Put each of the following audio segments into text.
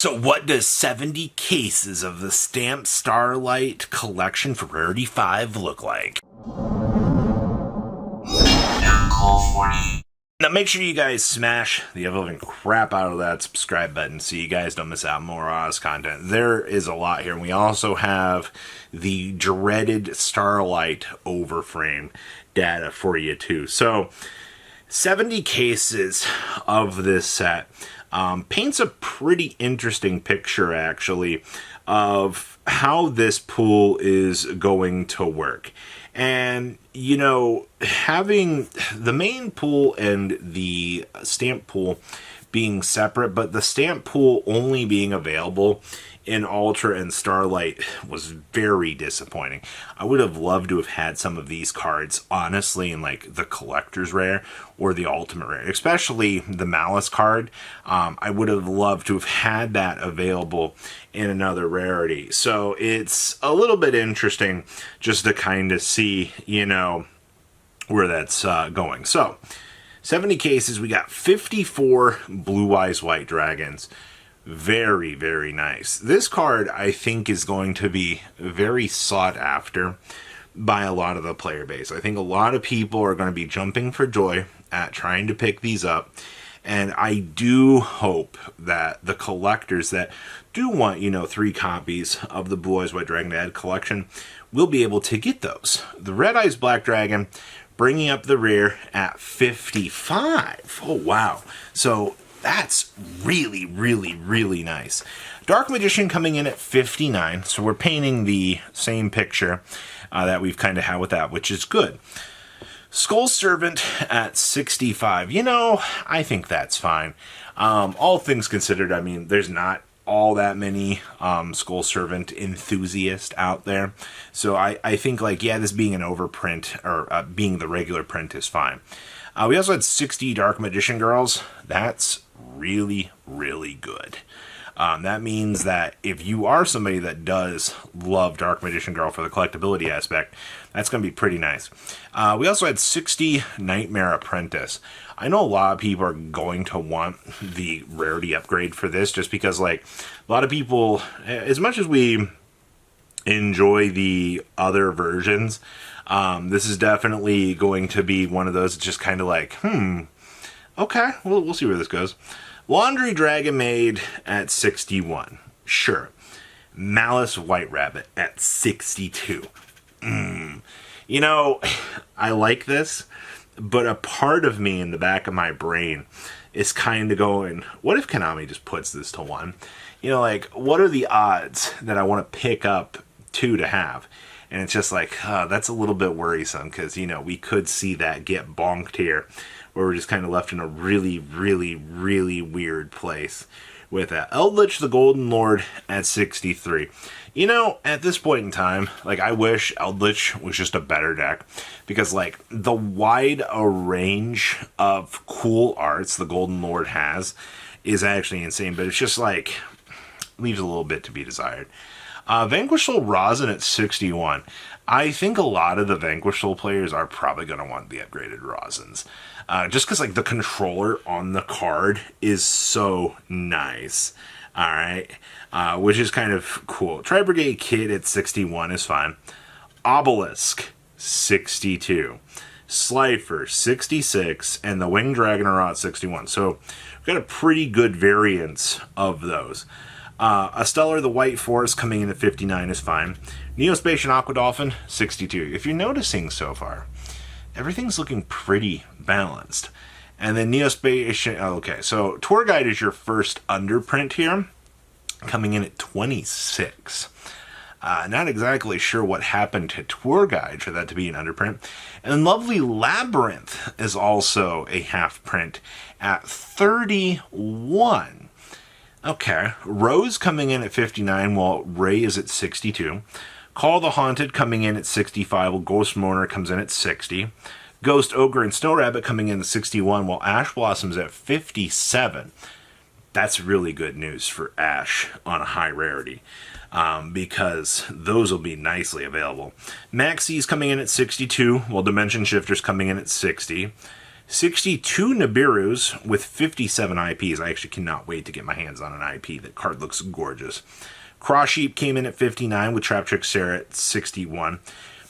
So what does 70 cases of the stamped Starlight collection for Rarity 5 look like? Now make sure you guys smash the ever-living crap out of that subscribe button so you guys don't miss out on more Oz content. There is a lot here. And we also have the dreaded Starlight overframe data for you too. So 70 cases of this set paints a pretty interesting picture, actually, of how this pool is going to work. And, you know, having the main pool and the stamp pool being separate, but the stamp pool only being available in Ultra and Starlight was very disappointing. I would have loved to have had some of these cards, honestly, in like the collector's rare or the ultimate rare, especially the Malice card. I would have loved to have had that available in another rarity. So it's a little bit interesting just to kind of see, you know, where that's going. So 70 cases, we got 54 Blue Eyes White Dragons. Very, very nice. This card, I think, is going to be very sought after by a lot of the player base. I think a lot of people are going to be jumping for joy at trying to pick these up. And I do hope that the collectors that do want, you know, 3 copies of the Blue Eyes White Dragon Ad collection will be able to get those. The Red Eyes Black Dragon bringing up the rear at 55. Oh, wow. So that's really, really, really nice. Dark Magician coming in at 59, so we're painting the same picture that we've kind of had with that, which is good. Skull Servant at 65. You know, I think that's fine. All things considered, I mean, there's not all that many Skull Servant enthusiasts out there. So I think, like, yeah, this being an overprint, or being the regular print is fine. We also had 60 Dark Magician Girls. That's really, really good. That means that if you are somebody that does love Dark Magician Girl for the collectability aspect, that's going to be pretty nice. We also had 60 Nightmare Apprentice. I know a lot of people are going to want the rarity upgrade for this, just because, like, a lot of people, as much as we enjoy the other versions, this is definitely going to be one of those that's just kind of like, okay, we'll see where this goes. Laundry Dragon Maid at 61. Sure. Malice White Rabbit at 62. You know, I like this, but a part of me in the back of my brain is kind of going, what if Konami just puts this to 1? You know, like, what are the odds that I want to pick up 2 to have? And it's just like, that's a little bit worrisome, because, you know, we could see that get bonked here, where we're just kind of left in a really, really, really weird place with that. Eldritch the Golden Lord at 63. You know, at this point in time, like, I wish Eldritch was just a better deck, because, like, the wide range of cool arts the Golden Lord has is actually insane, but it's just, like, leaves a little bit to be desired. Vanquish Soul Rosin at 61. I think a lot of the Vanquish Soul players are probably going to want the upgraded Rosins. Just because, like, the controller on the card is so nice. Alright? Which is kind of cool. Tri-Brigade Kid at 61 is fine. Obelisk, 62. Slifer, 66. And the Winged Dragon are at 61. So, we've got a pretty good variance of those. Stellar the White Forest coming in at 59 is fine. Neospatian Aqua Dolphin, 62. If you're noticing so far, everything's looking pretty balanced. And then Neospatian, okay, so Tour Guide is your first underprint here, coming in at 26. Not exactly sure what happened to Tour Guide for that to be an underprint. And Lovely Labyrinth is also a half print at 31. Okay, Rose coming in at 59, while Ray is at 62. Call the Haunted coming in at 65, while Ghost Mourner comes in at 60. Ghost Ogre and Snow Rabbit coming in at 61, while Ash Blossom's at 57. That's really good news for Ash on a high rarity, because those will be nicely available. Maxie's coming in at 62, while Dimension Shifter's coming in at 60. 62 Nibiru's with 57 IPs. I actually cannot wait to get my hands on an IP. That card looks gorgeous. Cross Sheep came in at 59 with Trap Trick Sarah at 61.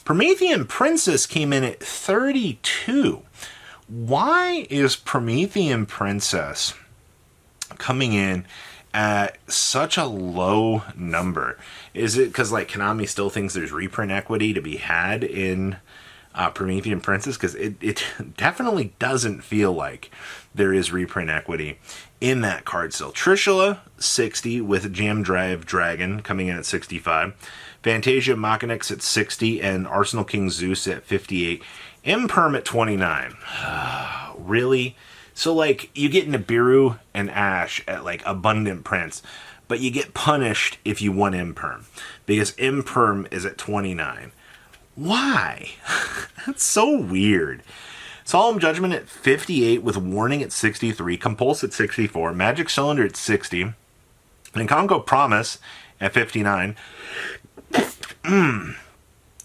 Promethean Princess came in at 32. Why is Promethean Princess coming in at such a low number? Is it because like Konami still thinks there's reprint equity to be had in Promethean Princess? Because it definitely doesn't feel like there is reprint equity in that card still. Trishula 60 with Jam Drive Dragon coming in at 65. Fantasia Machinix at 60 and Arsenal King Zeus at 58. Imperm at 29. Really? So, like, you get Nibiru and Ash at, like, Abundant Prince, but you get punished if you want Imperm, because Imperm is at 29. Why? That's so weird. Solemn Judgment at 58 with Warning at 63, Compulse at 64, Magic Cylinder at 60, and Congo Promise at 59.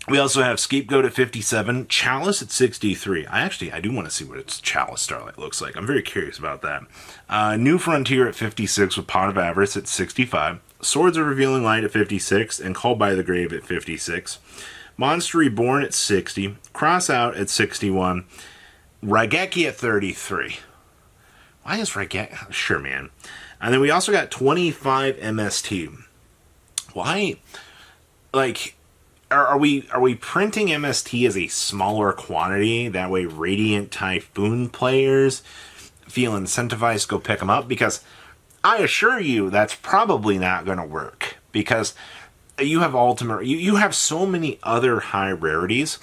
We also have Scapegoat at 57, Chalice at 63. I do want to see what its Chalice Starlight looks like. I'm very curious about that. New Frontier at 56 with Pot of Avarice at 65. Swords of Revealing Light at 56 and Called by the Grave at 56. Monster Reborn at 60. Cross Out at 61. Raigeki at 33. Why is Raigeki? Sure, man. And then we also got 25 MST. Why? Like, are we printing MST as a smaller quantity? That way Radiant Typhoon players feel incentivized to go pick them up? Because I assure you that's probably not going to work. Because you have Ultimate... You have so many other high rarities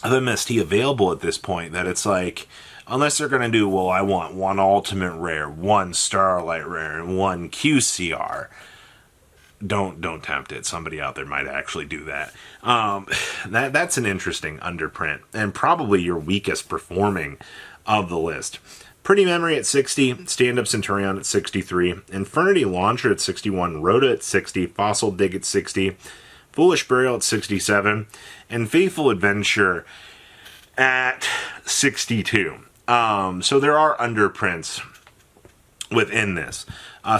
of MST available at this point that it's like... Unless they're going to do, well, I want one Ultimate Rare, one Starlight Rare, and one QCR... Don't tempt it. Somebody out there might actually do that. That's an interesting underprint, and probably your weakest performing of the list. Pretty Memory at 60, Stand Up Centurion at 63, Infernity Launcher at 61, Rhoda at 60, Fossil Dig at 60, Foolish Burial at 67, and Faithful Adventure at 62. So there are underprints within this.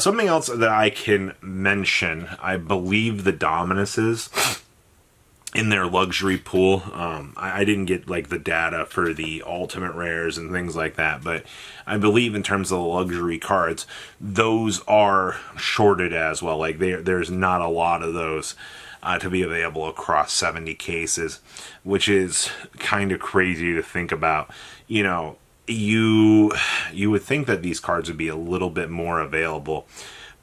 Something else that I can mention, I believe the Dominuses in their luxury pool. I didn't get like the data for the ultimate rares and things like that, but I believe in terms of the luxury cards, those are shorted as well. Like there's not a lot of those to be available across 70 cases, which is kind of crazy to think about. You know, you would think that these cards would be a little bit more available,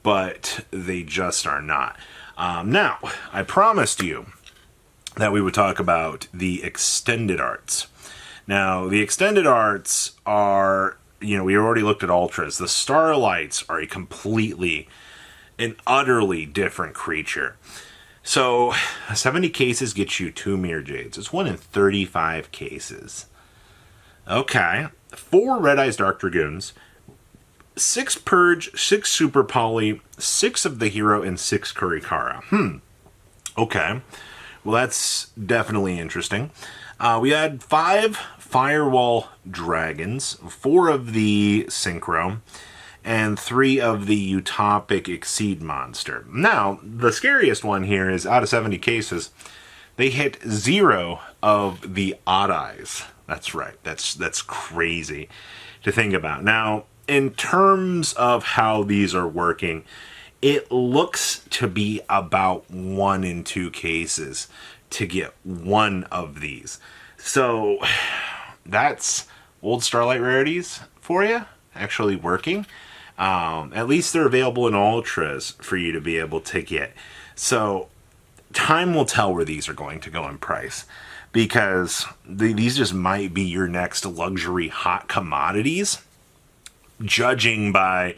but they just are not. Now, I promised you that we would talk about the extended arts. Now, the extended arts are, we already looked at Ultras. The Starlights are a completely and utterly different creature. So, 70 cases gets you 2 Mirror Jades. It's 1 in 35 cases. Okay. 4 Red Eyes Dark Dragoons, 6 Purge, 6 Super Poly, 6 of the Hero, and 6 Kurikara. Okay. Well, that's definitely interesting. We had 5 Firewall Dragons, 4 of the Synchro, and 3 of the Utopic Exceed Monster. Now, the scariest one here is out of 70 cases, they hit 0 of the Odd Eyes. That's right. That's crazy to think about. Now, in terms of how these are working, it looks to be about 1 in 2 cases to get 1 of these. So, that's old Starlight rarities for you, actually working. At least they're available in Ultras for you to be able to get. So, time will tell where these are going to go in price. Because these just might be your next luxury hot commodities, judging by,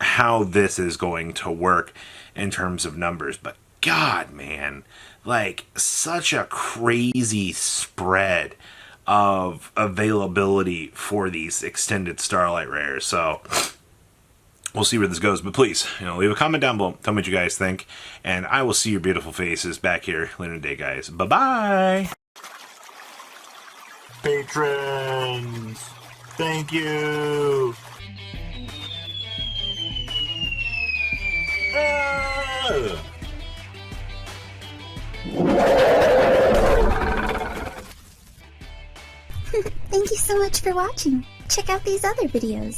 how this is going to work in terms of numbers. But God, man, like such a crazy spread of availability for these extended Starlight rares. So we'll see where this goes, but please, leave a comment down below. Tell me what you guys think, and I will see your beautiful faces back here later today, guys. Bye-bye! patrons. Thank you. Thank you so much for watching. Check out these other videos.